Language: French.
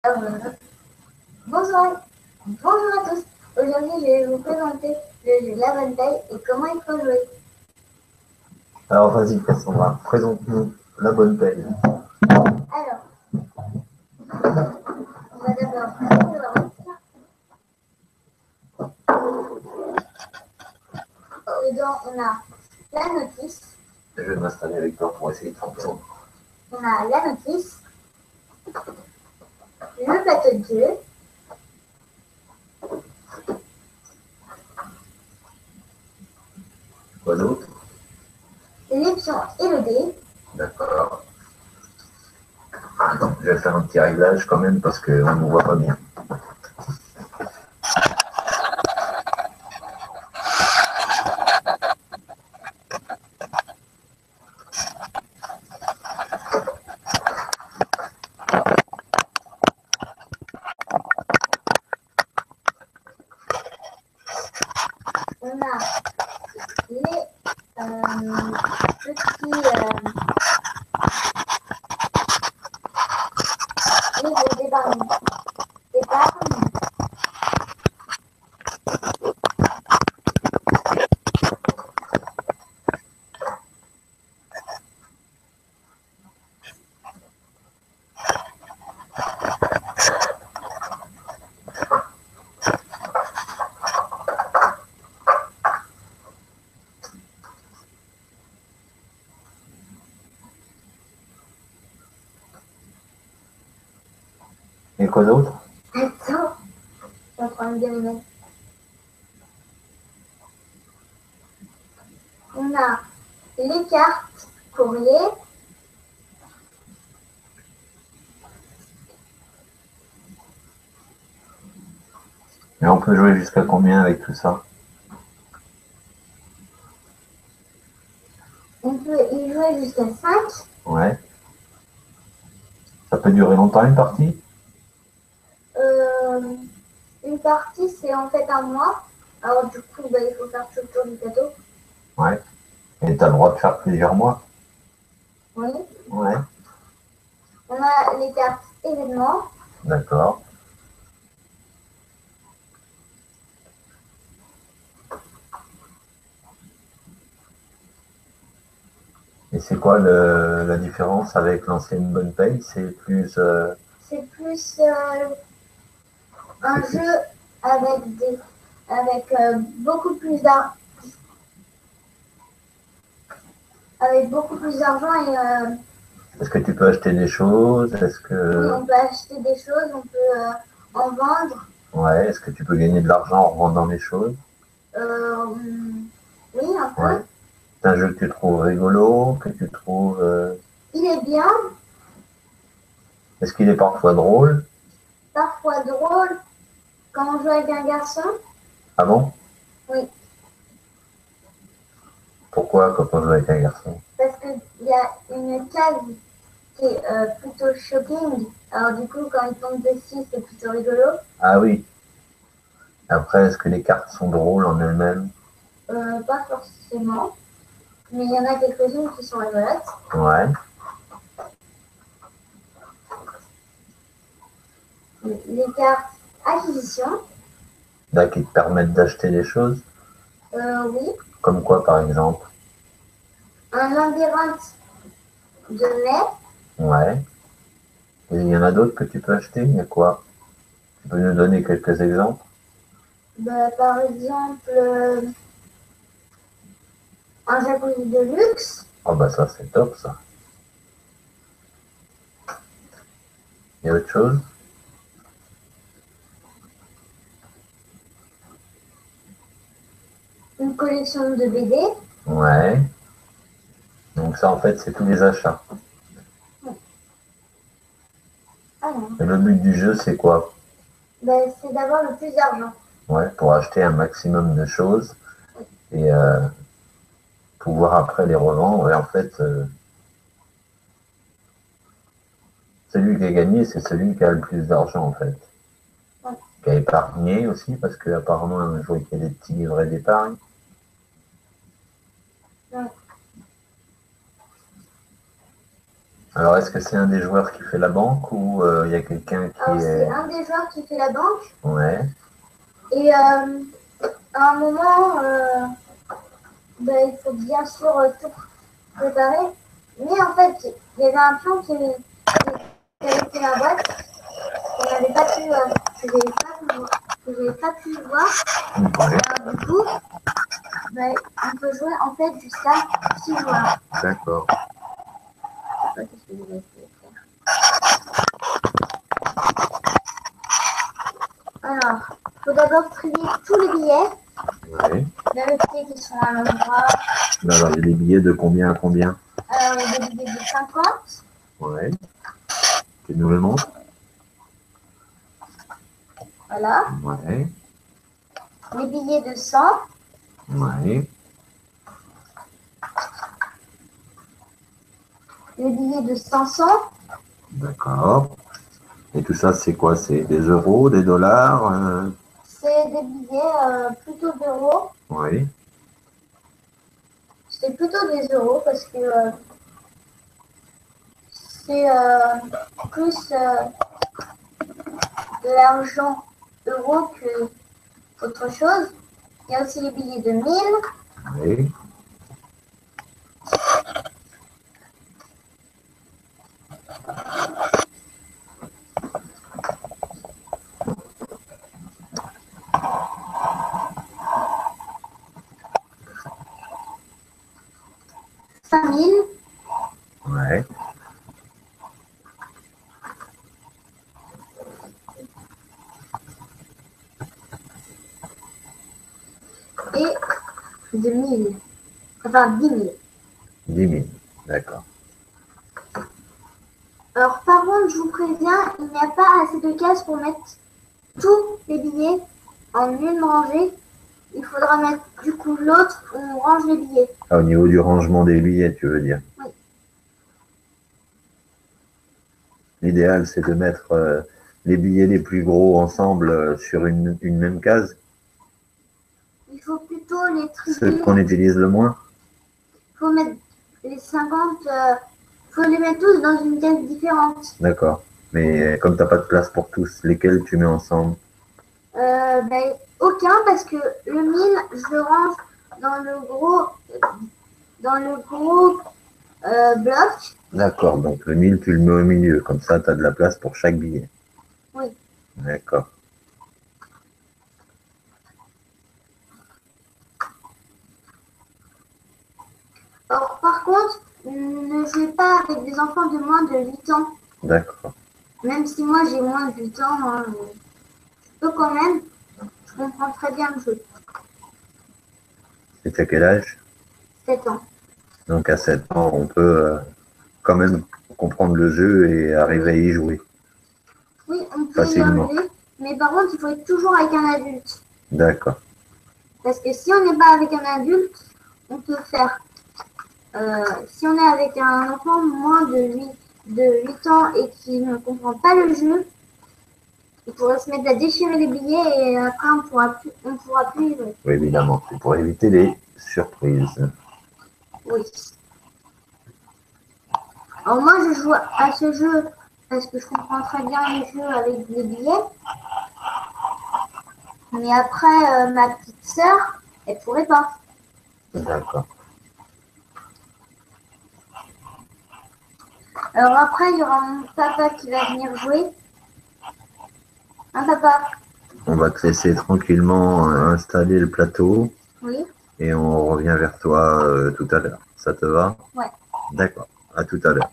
Euh, bonsoir, bonjour à tous. Aujourd'hui, je vais vous présenter le jeu La Bonne Taille et comment il faut jouer. Alors vas-y Cassandra, présente-nous la bonne taille. Alors, on va d'abord prendre la route. Dedans, on a la notice. Je vais m'installer avec toi pour essayer de comprendre. On a la notice, le plateau de jeu, Quoi d'autre? les pions et le dé. D'accord. Attends, je vais faire un petit réglage quand même parce qu'on ne nous voit pas bien. On a les livres d'épargne. Et quoi d'autre? Attends, je vais prendre bien les mettre. On a les cartes courrier. Et on peut jouer jusqu'à combien avec tout ça? On peut y jouer jusqu'à 5. Ouais. Ça peut durer longtemps une partie? Une partie, c'est en fait un mois. Alors du coup, il faut faire tout le tour du plateau. Ouais. Et tu as le droit de faire plusieurs mois? Oui. Ouais. On a les cartes événements. D'accord. Et c'est quoi la différence avec l'ancienne bonne paye? C'est plus... C'est plus un jeu avec beaucoup plus d'argent. Avec beaucoup plus d'argent et Est-ce que tu peux acheter des choses? Est-ce oui, que... on peut acheter des choses, on peut en vendre. Ouais. Est-ce que tu peux gagner de l'argent en revendant les choses? Oui, un peu. Ouais. C'est un jeu que tu trouves rigolo, que tu trouves... Il est bien, Est-ce qu'il est parfois drôle? parfois drôle. Quand on joue avec un garçon, Ah bon? oui, Pourquoi quand on joue avec un garçon? parce qu'il y a une case qui est plutôt shocking. Alors du coup, quand il tombe dessus, c'est plutôt rigolo. Ah oui. Après, est-ce que les cartes sont drôles en elles-mêmes? Pas forcément, mais il y en a quelques-unes qui sont rigolotes. Ouais. Les cartes acquisition, Là, qui te permettent d'acheter des choses? oui. Comme quoi, par exemple? Un labyrinthe de lait, Ouais. Et il y en a d'autres que tu peux acheter? Il y a quoi? Tu peux nous donner quelques exemples? par exemple un jacuzzi de luxe, Oh bah ça, c'est top, ça. Il y a autre chose? une collection de BD. Ouais. Donc ça, en fait, c'est tous les achats. Ah non. Et le but du jeu, c'est quoi? C'est d'avoir le plus d'argent. Ouais, pour acheter un maximum de choses et pouvoir après les revendre. Et en fait, celui qui a gagné, c'est celui qui a le plus d'argent, en fait. Ouais. Qui a épargné aussi, parce qu'apparemment, je vois qu'il y a des petits livrets d'épargne. Ouais. Alors, est-ce que c'est un des joueurs qui fait la banque ou il y a quelqu'un qui Alors, c'est est... un des joueurs qui fait la banque. Ouais, Et à un moment, ben, il faut bien sûr tout préparer. Mais en fait, il y avait un pion qui avait fait la boîte, qu'on n'avait pas pu, que j'avais pas pu voir. ouais, Alors, du coup, ben, on peut jouer en fait jusqu'à 6 joueurs. d'accord. Je sais pas qu'est-ce que je vais essayer de faire. Alors, il faut d'abord trier tous les billets, Ouais. vérifier qu'ils sont à l'endroit. Alors, il y a des billets de combien à combien? Alors, il y a des billets de 50. Ouais. Tu nous le montres? Voilà. Ouais, Les billets de 100. ouais, Les billets de 500. d'accord. Et tout ça, c'est quoi? C'est des euros, des dollars? C'est des billets plutôt d'euros. Oui, C'est plutôt des euros parce que c'est plus de l'argent euro que autre chose. Il y a aussi les billets de 1000. oui. Cinq mille. Ouais, Et de 1000. Enfin, 10 000. 10 000, d'accord. Alors, par contre, je vous préviens, il n'y a pas assez de cases pour mettre tous les billets en une rangée. Il faudra mettre du coup l'autre où on range les billets. Ah, au niveau du rangement des billets, tu veux dire? Oui. L'idéal, c'est de mettre les billets les plus gros ensemble sur une même case, Il faut plutôt les ceux trier. qu'on utilise le moins. Il faut mettre les 50. Il faut les mettre tous dans une case différente. D'accord. Mais comme tu n'as pas de place pour tous, lesquels tu mets ensemble? Ben, aucun parce que le 1000, je le range dans le gros bloc. D'accord, donc le 1000, tu le mets au milieu, comme ça, tu as de la place pour chaque billet. Oui. D'accord. Alors, par contre, ne jouez pas avec des enfants de moins de 8 ans. D'accord. Même si moi j'ai moins de 8 ans, hein, je peux quand même. Je comprends très bien le jeu. Et tu as quel âge? 7 ans. Donc à 7 ans, on peut quand même comprendre le jeu et arriver à y jouer. Oui, on peut y Facilement. enlever, mais par contre, il faut être toujours avec un adulte. D'accord. Parce que si on n'est pas avec un adulte, on peut faire. Si on est avec un enfant moins de 8 ans et qui ne comprend pas le jeu, il pourrait se mettre à déchirer les billets et après on pourra plus y jouer. Oui, évidemment. C'est pour éviter les surprises. Oui. Alors moi, je joue à ce jeu parce que je comprends très bien les jeux avec les billets. Mais après, ma petite sœur, elle pourrait pas. D'accord. Alors après, il y aura mon papa qui va venir jouer. Hein, papa? On va te laisser tranquillement installer le plateau Oui. et on revient vers toi tout à l'heure. Ça te va? Ouais. D'accord. À tout à l'heure.